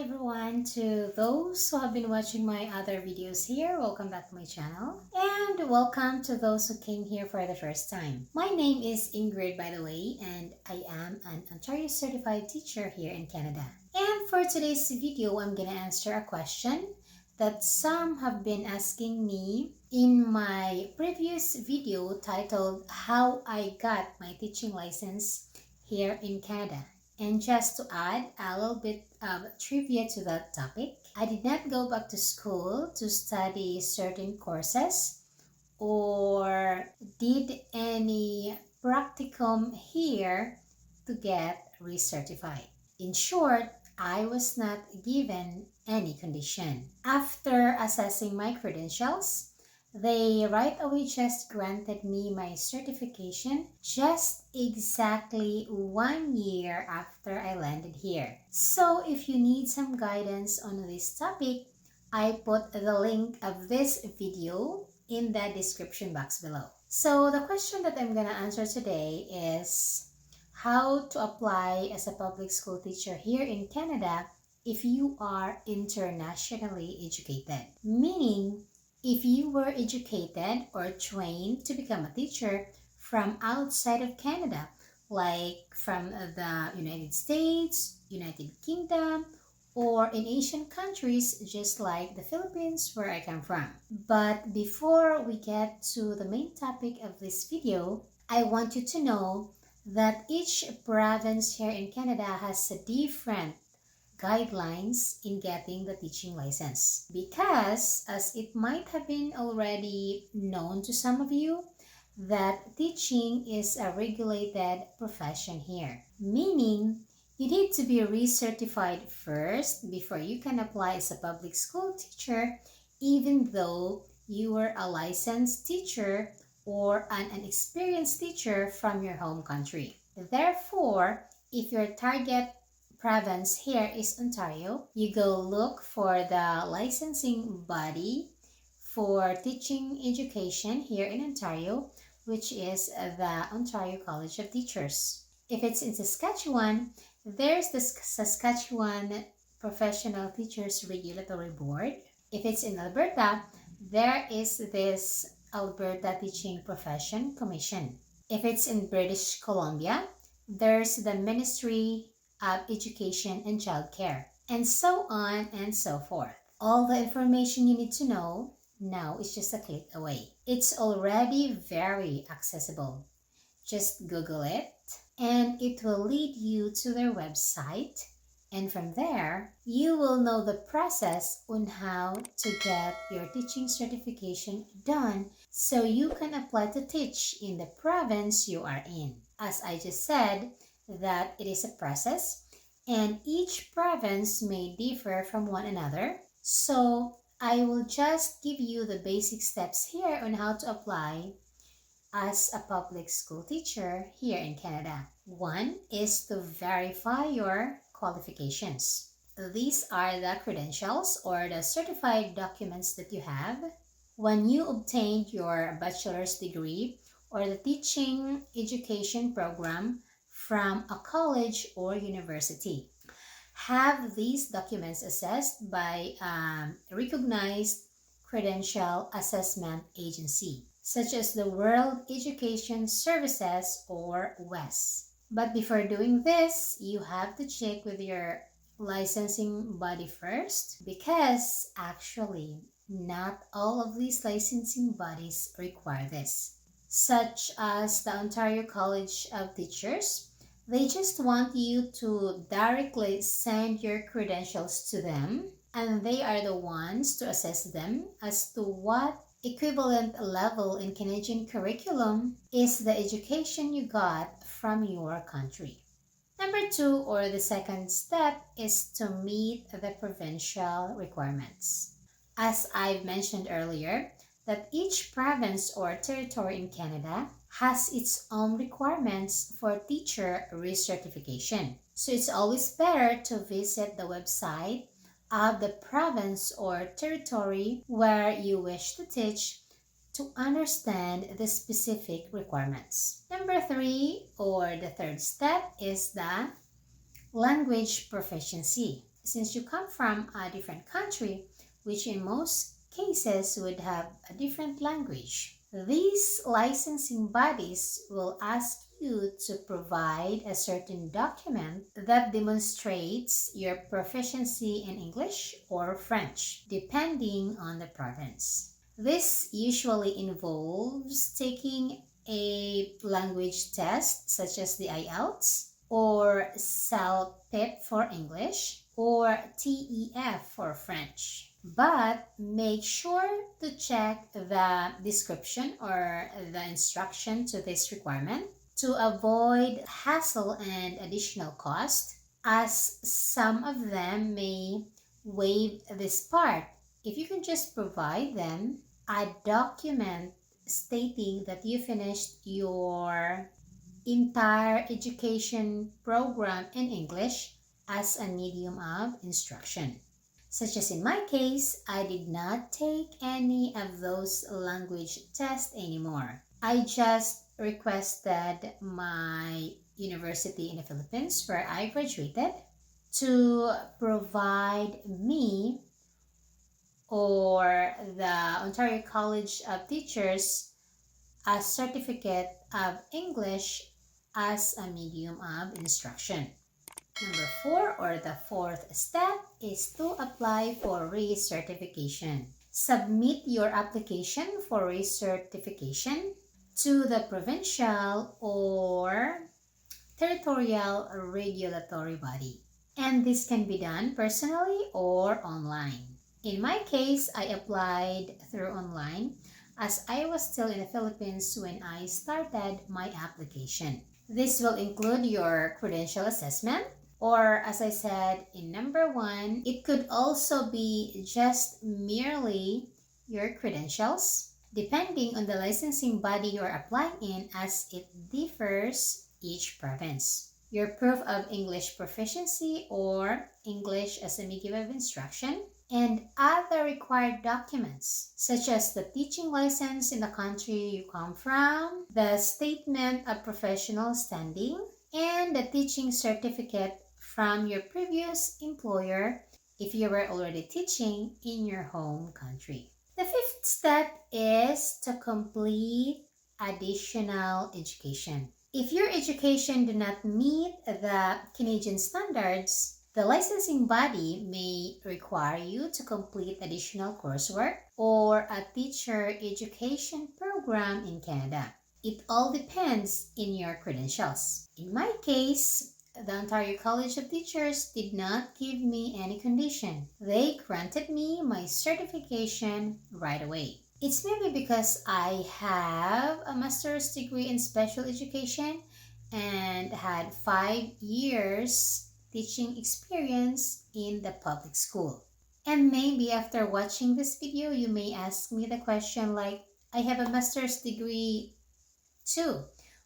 everyone, to those who have been watching my other videos here, welcome back to my channel. And welcome to those who came here for the first time. My name is Ingrid, by the way, and I am an Ontario certified teacher here in Canada. And for today's video, I'm gonna answer a question that some have been asking me in my previous video titled How I Got My Teaching License here in Canada. And just to add a little bit of trivia to that topic, I did not go back to school to study certain courses or did any practicum here to get recertified. In short, I was not given any condition. After assessing my credentials, they right away just granted me my certification just exactly 1 year after I landed here. So if you need some guidance on this topic, I put the link of this video in the description box below. So the question that I'm gonna answer today is how to apply as a public school teacher here in Canada if you are internationally educated. Meaning, if you were educated or trained to become a teacher from outside of Canada, like from the United States, United Kingdom, or in Asian countries just like the Philippines where I come from. But before we get to the main topic of this video, I want you to know that each province here in Canada has a different guidelines in getting the teaching license, because as it might have been already known to some of you that teaching is a regulated profession here, meaning you need to be recertified first before you can apply as a public school teacher, even though you were a licensed teacher or an experienced teacher from your home country. Therefore, if your target province here is Ontario, you go look for the licensing body for teaching education here in Ontario, which is the Ontario College of Teachers. If it's in Saskatchewan, there's the Saskatchewan Professional Teachers Regulatory Board. If it's in Alberta, there is this Alberta Teaching Profession Commission. If it's in British Columbia, there's the Ministry of Education and Childcare, and so on and so forth. All the information you need to know now is just a click away. It's already very accessible. Just Google it and it will lead you to their website, and from there you will know the process on how to get your teaching certification done so you can apply to teach in the province you are in. As I just said, that it is a process and each province may differ from one another. So I will just give you the basic steps here on how to apply as a public school teacher here in Canada. One is to verify your qualifications. These are the credentials or the certified documents that you have when you obtained your bachelor's degree or the teaching education program from a college or university. Have these documents assessed by a recognized credential assessment agency, such as the World Education Services or WES. But before doing this, you have to check with your licensing body first, because actually not all of these licensing bodies require this, such as the Ontario College of Teachers. They just want you to directly send your credentials to them, and they are the ones to assess them as to what equivalent level in Canadian curriculum is the education you got from your country. Number two, or the second step, is to meet the provincial requirements. As I've mentioned earlier, that each province or territory in Canada has its own requirements for teacher recertification. So it's always better to visit the website of the province or territory where you wish to teach to understand the specific requirements. Number three, or the third step, is the language proficiency. since you come from a different country, which in most cases would have a different language. These licensing bodies will ask you to provide a certain document that demonstrates your proficiency in English or French, depending on the province. This usually involves taking a language test such as the IELTS or CELPIP for English or TEF for French. But make sure to check the description or the instruction to this requirement to avoid hassle and additional cost, as some of them may waive this part. If you can just provide them a document stating that you finished your entire education program in English as a medium of instruction. Such as in my case, I did not take any of those language tests anymore. I just requested my university in the Philippines where I graduated to provide me or the Ontario College of Teachers a certificate of English as a medium of instruction. Number 4, or the fourth step, is to apply for recertification. Submit your application for recertification to the provincial or territorial regulatory body. And this can be done personally or online. In my case, I applied through online as I was still in the Philippines when I started my application. This will include your credential assessment, or as I said in number 1, it could also be just merely your credentials, depending on the licensing body you are applying in, as it differs each province. Your proof of English proficiency or English as a medium of instruction, and other required documents such as the teaching license in the country you come from, the statement of professional standing, and the teaching certificate from your previous employer if you were already teaching in your home country. The fifth step is to complete additional education. If your education do not meet the Canadian standards, the licensing body may require you to complete additional coursework or a teacher education program in Canada. It all depends in your credentials. In my case, the Ontario College of Teachers did not give me any condition. They granted me my certification right away. It's maybe because I have a master's degree in special education and had 5 years teaching experience in the public school. And maybe after watching this video, you may ask me the question like, I have a master's degree too.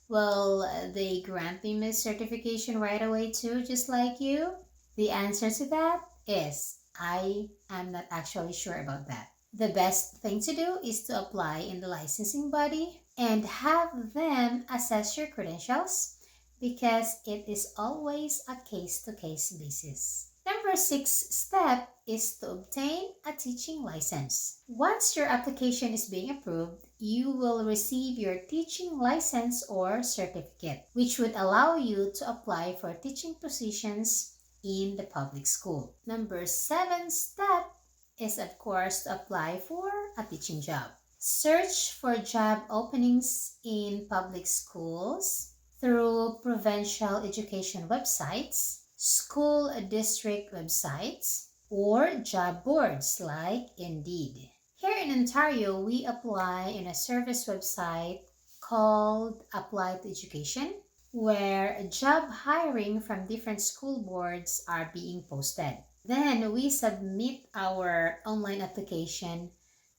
Will they grant me my certification right away too, just like you? The answer to that is, I am not actually sure about that. The best thing to do is to apply in the licensing body and have them assess your credentials, because it is always a case-to-case basis. Number 6 step is to obtain a teaching license. Once your application is being approved, you will receive your teaching license or certificate, which would allow you to apply for teaching positions in the public school. Number 7 step is, of course, to apply for a teaching job. Search for job openings in public schools through provincial education websites, school district websites, or job boards like Indeed. Here in Ontario, we apply in a service website called Apply to Education, where job hiring from different school boards are being posted. Then we submit our online application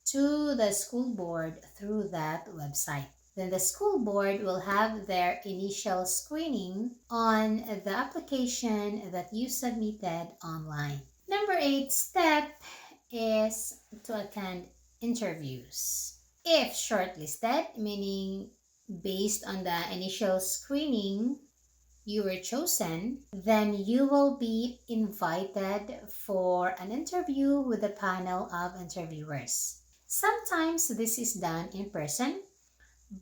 to the school board through that website. Then the school board will have their initial screening on the application that you submitted online. Number 8 step is to attend interviews. If shortlisted, meaning based on the initial screening, you were chosen, then you will be invited for an interview with a panel of interviewers. Sometimes this is done in person,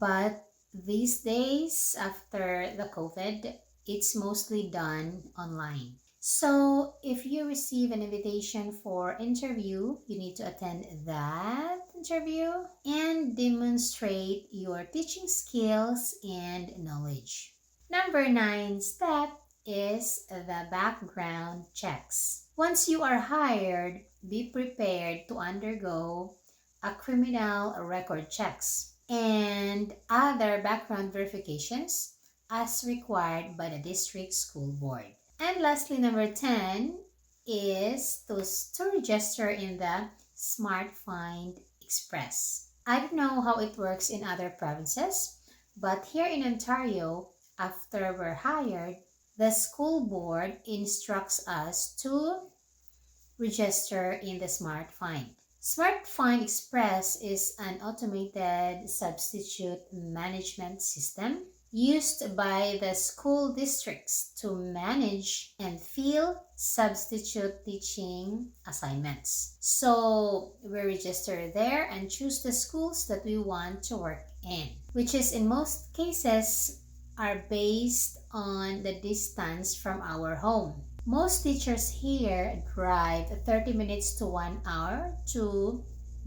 but these days, after the COVID, it's mostly done online. So if you receive an invitation for interview, you need to attend that interview and demonstrate your teaching skills and knowledge. Number 9 step is the background checks. Once you are hired, be prepared to undergo a criminal record checks and other background verifications as required by the district school board. And lastly, number 10 is to register in the Smart Find Express. I don't know how it works in other provinces, but here in Ontario, after we're hired, the school board instructs us to register in the Smart Find. Smart Find Express is an automated substitute management system used by the school districts to manage and fill substitute teaching assignments. So we register there and choose the schools that we want to work in, which is in most cases are based on the distance from our home. Most teachers here drive 30 minutes to 1 hour to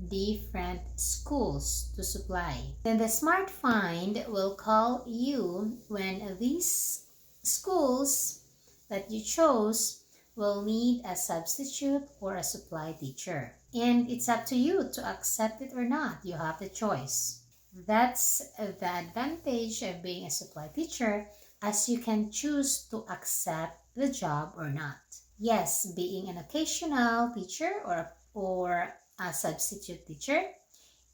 different schools to supply. Then the Smart Find will call you when these schools that you chose will need a substitute or a supply teacher. And it's up to you to accept it or not. You have the choice. That's the advantage of being a supply teacher, as you can choose to accept the job or not. Yes, being an occasional teacher or a substitute teacher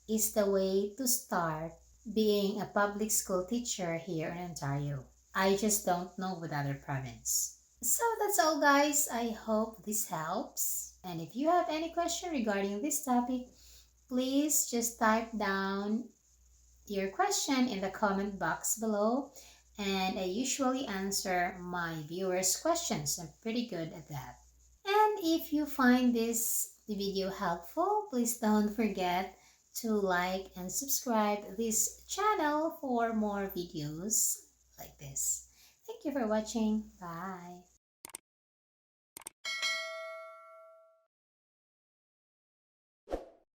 is the way to start being a public school teacher here in Ontario. I just don't know with other province. So that's all, guys. I hope this helps. And if you have any question regarding this topic, please just type down your question in the comment box below, and I usually answer my viewers' questions. I'm pretty good at that. And if you find this video helpful, please don't forget to like and subscribe this channel for more videos like this. Thank you for watching. Bye.